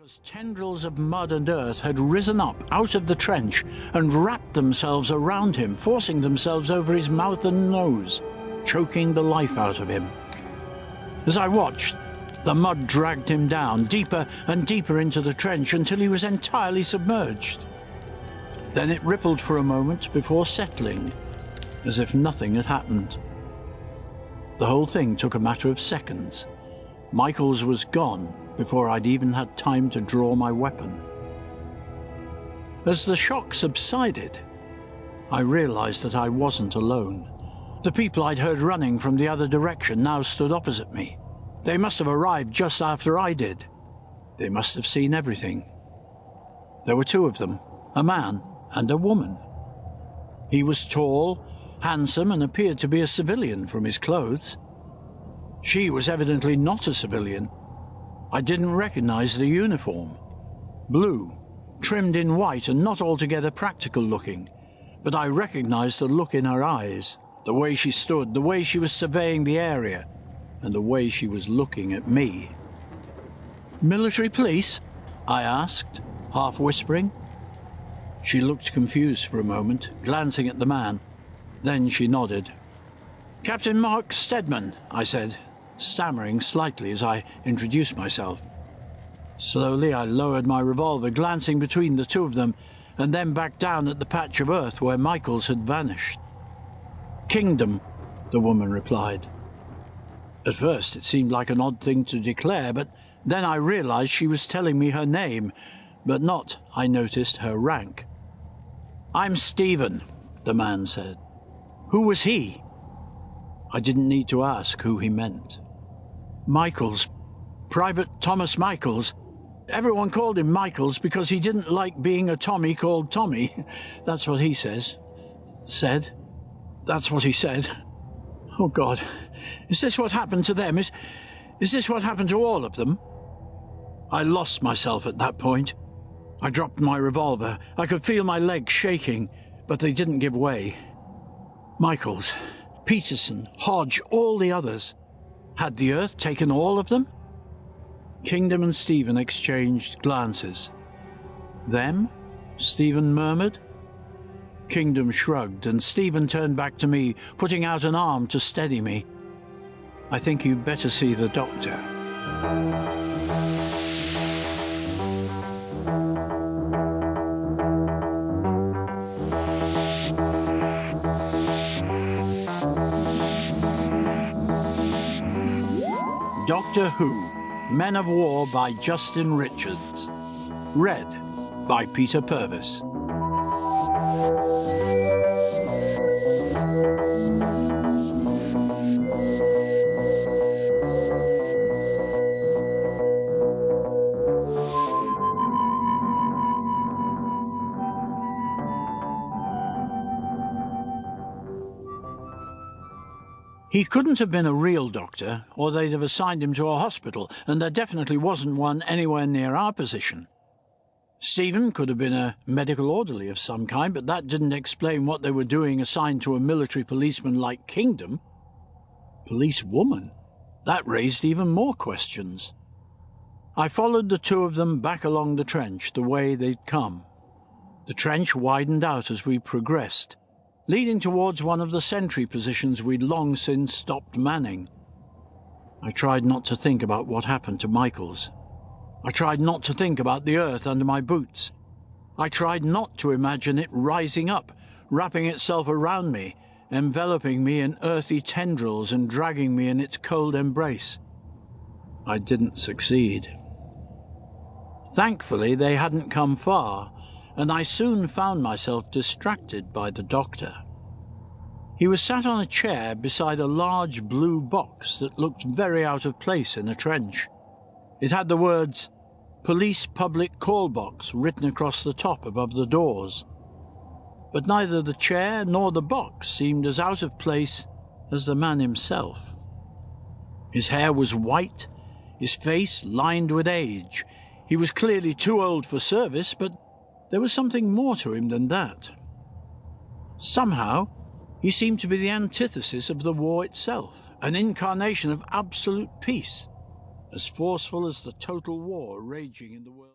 As tendrils of mud and earth had risen up out of the trench and wrapped themselves around him, forcing themselves over his mouth and nose, choking the life out of him. As I watched, the mud dragged him down, deeper and deeper into the trench until he was entirely submerged. Then it rippled for a moment before settling, as if nothing had happened. The whole thing took a matter of seconds. Michaels was gone before I'd even had time to draw my weapon. As the shock subsided, I realized that I wasn't alone. The people I'd heard running from the other direction now stood opposite me. They must have arrived just after I did. They must have seen everything. There were two of them, a man and a woman. He was tall, handsome, and appeared to be a civilian from his clothes. She was evidently not a civilian. I didn't recognize the uniform. Blue, trimmed in white and not altogether practical looking, but I recognized the look in her eyes, the way she stood, the way she was surveying the area, and the way she was looking at me. "Military police?" I asked, half whispering. She looked confused for a moment, glancing at the man. Then she nodded. "Captain Mark Stedman," I said, stammering slightly as I introduced myself. Slowly I lowered my revolver, glancing between the two of them, and then back down at the patch of earth where Michaels had vanished. "Kingdom," the woman replied. At first it seemed like an odd thing to declare, but then I realized she was telling me her name, but not, I noticed, her rank. "I'm Stephen," the man said. "Who was he?" I didn't need to ask who he meant. "Michaels. Private Thomas Michaels. Everyone called him Michaels because he didn't like being a Tommy called Tommy. That's what he says. Said. That's what he said. Oh, God. Is this what happened to them? Is this what happened to all of them?" I lost myself at that point. I dropped my revolver. I could feel my legs shaking, but they didn't give way. Michaels, Peterson, Hodge, all the others. Had the earth taken all of them? Kingdom and Stephen exchanged glances. "Them?" Stephen murmured. Kingdom shrugged, and Stephen turned back to me, putting out an arm to steady me. "I think you'd better see the doctor." Doctor Who, Men of War by Justin Richards. Read by Peter Purves. He couldn't have been a real doctor, or they'd have assigned him to a hospital, and there definitely wasn't one anywhere near our position. Stephen could have been a medical orderly of some kind, but that didn't explain what they were doing assigned to a military policeman like Kingdom. Policewoman? That raised even more questions. I followed the two of them back along the trench, the way they'd come. The trench widened out as we progressed, leading towards one of the sentry positions we'd long since stopped manning. I tried not to think about what happened to Michaels. I tried not to think about the earth under my boots. I tried not to imagine it rising up, wrapping itself around me, enveloping me in earthy tendrils and dragging me in its cold embrace. I didn't succeed. Thankfully, they hadn't come far, and I soon found myself distracted by the doctor. He was sat on a chair beside a large blue box that looked very out of place in a trench. It had the words, "Police Public Call Box," written across the top above the doors. But neither the chair nor the box seemed as out of place as the man himself. His hair was white, his face lined with age. He was clearly too old for service, but there was something more to him than that. Somehow, he seemed to be the antithesis of the war itself, an incarnation of absolute peace, as forceful as the total war raging in the world.